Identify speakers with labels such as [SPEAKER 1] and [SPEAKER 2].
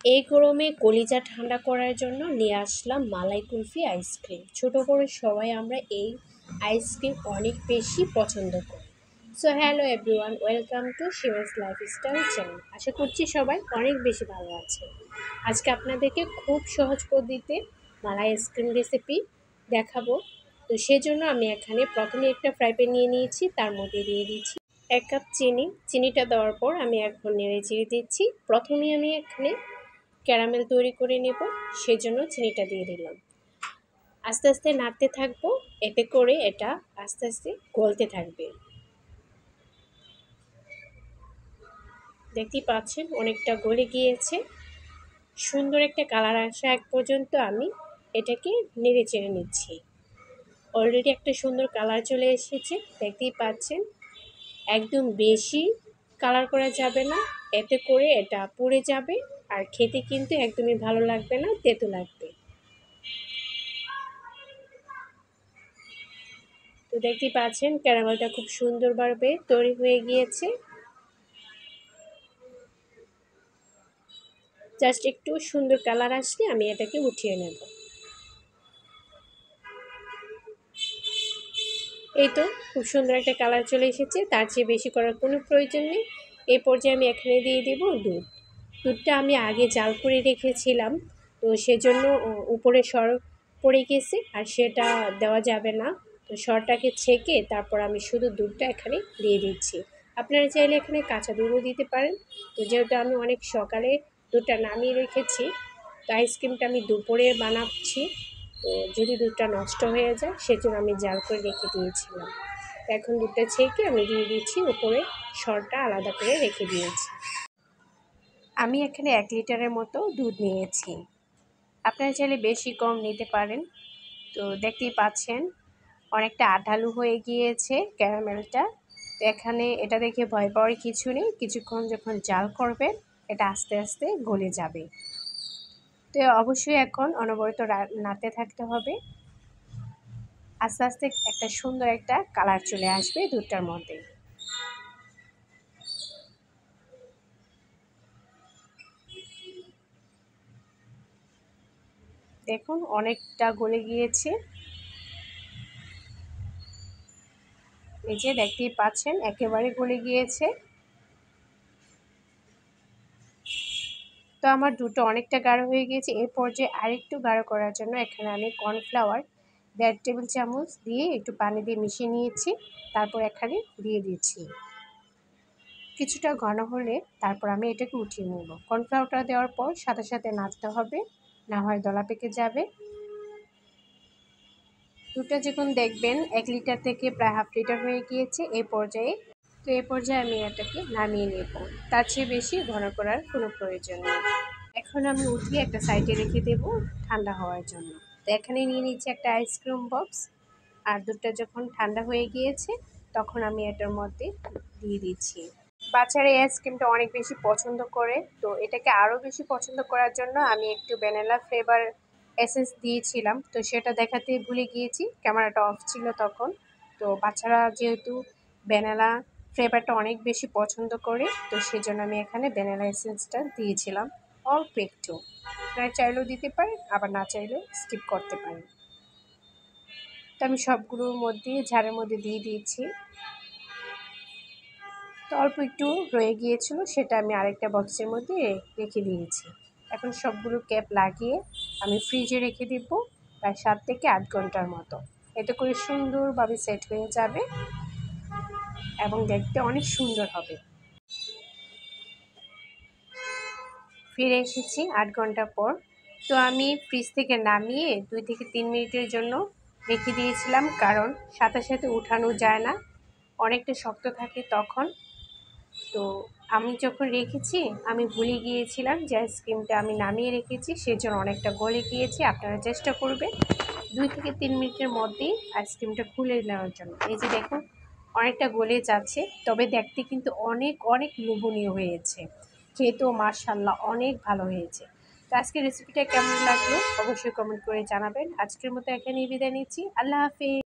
[SPEAKER 1] এই গরমে কলিজা ঠান্ডা করার জন্য নিয়ে আসলাম মালাই কুলফি আইসক্রিম। ছোট বড় সবাই আমরা এই আইসক্রিম অনেক বেশি পছন্দ করি। So hello everyone, welcome to শিমাস লাইফস্টাইল চ্যানেল। আশা করছি সবাই অনেক বেশি ভালো আছে। আজকে আপনাদেরকে খুব সহজ পদ্ধতিতে মালাই আইসক্রিম রেসিপি দেখাবো। তো সেজন্য আমি এখানে প্রথমে একটা ফ্রাই প্যান নিয়ে নিয়েছি, তার মধ্যে দিয়ে দিচ্ছি 1 কাপ চিনি। চিনিটা দেওয়ার পর আমি এখন নেড়ে চেড়ে দিচ্ছি। প্রথমে আমি এখানে ক্যারামেল তৈরি করে নেব, সেজন্য চিনিটা দিয়ে দিলাম। আস্তে আস্তে নাড়তে থাকবো, এতে করে এটা আস্তে আস্তে গলতে থাকবে। দেখতেই পাচ্ছেন অনেকটা গলে গিয়েছে। সুন্দর একটা কালার আসা এক পর্যন্ত আমি এটাকে নেড়ে চেড়ে নিচ্ছি। অলরেডি একটা সুন্দর কালার চলে এসেছে, দেখতেই পাচ্ছেন। একদম বেশি কালার করা যাবে না, এতে করে এটা পুড়ে যাবে আর খেতে কিন্তু একদমই ভালো লাগবে না, তেতো লাগবে। তো দেখতেই পাচ্ছেন ক্যারামেলটা খুব সুন্দরভাবে তৈরি হয়ে গিয়েছে। জাস্ট একটু সুন্দর কালার আসলে আমি এটাকে উঠিয়ে নেব। এই তো খুব সুন্দর একটা কালার চলে এসেছে, তার চেয়ে বেশি করার কোনো প্রয়োজন নেই। এই পর্যায়ে আমি এখানে দিয়ে দেব দুধ। দুধটা আমি আগে জাল করে রেখেছিলাম, তো সেজন্য উপরে সর পড়ে গেছে আর সেটা দেওয়া যাবে না। তো সরটাকে ছেঁকে তারপর আমি শুধু দুধটা এখানে দিয়ে দিচ্ছি। আপনারা চাইলে এখানে কাঁচা দুধও দিতে পারেন। তো যেহেতু আমি অনেক সকালে দুধটা নামিয়ে রেখেছি, তো আইসক্রিমটা আমি দুপুরে বানাচ্ছি, তো যদি দুধটা নষ্ট হয়ে যায় সেজন্য আমি জাল করে রেখে দিয়েছিলাম। এখন দুধটা ছেঁকে আমি দিয়ে দিচ্ছি, উপরে সরটা আলাদা করে রেখে দিয়েছি। আমি এখানে 1 লিটারের মতো দুধ নিয়েছি, আপনারা চাইলে বেশি কম নিতে পারেন। তো দেখতেই পাচ্ছেন অনেকটা আঠালো হয়ে গিয়েছে ক্যারামেলটা। তো এখানে এটা দেখে ভয় পাওয়ার কিছু নেই, কিছুক্ষণ যখন জাল করবেন এটা আস্তে আস্তে গলে যাবে। তো অবশ্যই এখন অনবরত নাড়তে থাকতে হবে। আস্তে আস্তে একটা সুন্দর একটা কালার চলে আসবে দুধটার মধ্যে। দেখুন অনেকটা গলে গিয়েছে, এই যে দেখতেই পাচ্ছেন একেবারে গলে গিয়েছে। তো আমার দুধটা অনেকটা গাঢ় হয়ে গিয়েছে। এই পর্যায়ে আরেকটু গাঢ় করার জন্য এখানে আমি কর্নফ্লাওয়ার 1.5 টেবিল চামচ দিয়ে একটু পানি দিয়ে মিশিয়ে নিয়েছি, তারপর এখানে দিয়ে দিচ্ছি। কিছুটা ঘন হলে তারপর আমি এটাকে উঠিয়ে নেব। কর্নফ্লাওয়ারটা দেওয়ার পর সাথে সাথে নাড়তে হবে, না হয় দলা পেকে যাবে। দুধটা যখন দেখবেন 1 লিটার থেকে প্রায় হাফ লিটার হয়ে গিয়েছে এই পর্যায়ে, তো এই পর্যায়ে আমি এটাকে নামিয়ে নেব। তার চেয়ে বেশি ঘন করার কোনো প্রয়োজন নেই। এখন আমি উঠিয়ে একটা সাইডে রেখে দেব ঠান্ডা হওয়ার জন্য। তো এখানে নিয়ে নিচ্ছি একটা আইসক্রিম বক্স, আর দুধটা যখন ঠান্ডা হয়ে গিয়েছে তখন আমি এটার মধ্যে দিয়ে দিচ্ছি। বাচ্চারা এই আইসক্রিমটা অনেক বেশি পছন্দ করে, তো এটাকে আরও বেশি পছন্দ করার জন্য আমি একটু ভ্যানিলা ফ্লেভার এসেন্স দিয়েছিলাম, তো সেটা দেখাতে ভুলে গিয়েছি, ক্যামেরাটা অফ ছিল তখন। তো বাচ্চারা যেহেতু ভ্যানিলা ফ্লেভারটা অনেক বেশি পছন্দ করে, তো সেজন্য আমি এখানে ভ্যানিলা এসেন্সটা দিয়েছিলাম অল্প একটু। আপনারা চাইলেও দিতে পারেন, আবার না চাইলেও স্কিপ করতে পারেন। তো আমি সবগুলোর মধ্যে ঝাড়ের মধ্যে দিয়ে দিয়েছি। তো অল্প একটু রয়ে গিয়েছিল, সেটা আমি আরেকটা বক্সের মধ্যে রেখে দিয়েছি। এখন সবগুলো ক্যাপ লাগিয়ে আমি ফ্রিজে রেখে দিব প্রায় 7 থেকে 8 ঘন্টার মতো। এতে করে সুন্দরভাবে সেট হয়ে যাবে এবং দেখতে অনেক সুন্দর হবে। ফিরে এসেছি 8 ঘন্টা পর। তো আমি ফ্রিজ থেকে নামিয়ে 2 থেকে 3 মিনিটের জন্য রেখে দিয়েছিলাম, কারণ সাথে সাথে উঠানো যায় না, অনেকটা শক্ত থাকে তখন। তো আমি যখন রেখেছি আমি ভুলে গিয়েছিলাম যে আইসক্রিমটা আমি নামিয়ে রেখেছি, সেজন্য অনেকটা গলে গিয়েছে। আপনারা চেষ্টা করবেন 2 থেকে 3 মিনিটের মধ্যেই আইসক্রিমটা খুলে নেওয়ার জন্য। এই যে দেখুন অনেকটা গলে যাচ্ছে, তবে দেখতে কিন্তু অনেক অনেক লোভনীয় হয়েছে, খেতেও মাশাআল্লাহ অনেক ভালো হয়েছে। তো আজকের রেসিপিটা কেমন লাগলো অবশ্যই কমেন্ট করে জানাবেন। আজকের মতো এখানেই বিদায় নিচ্ছি, আল্লাহ হাফেজ।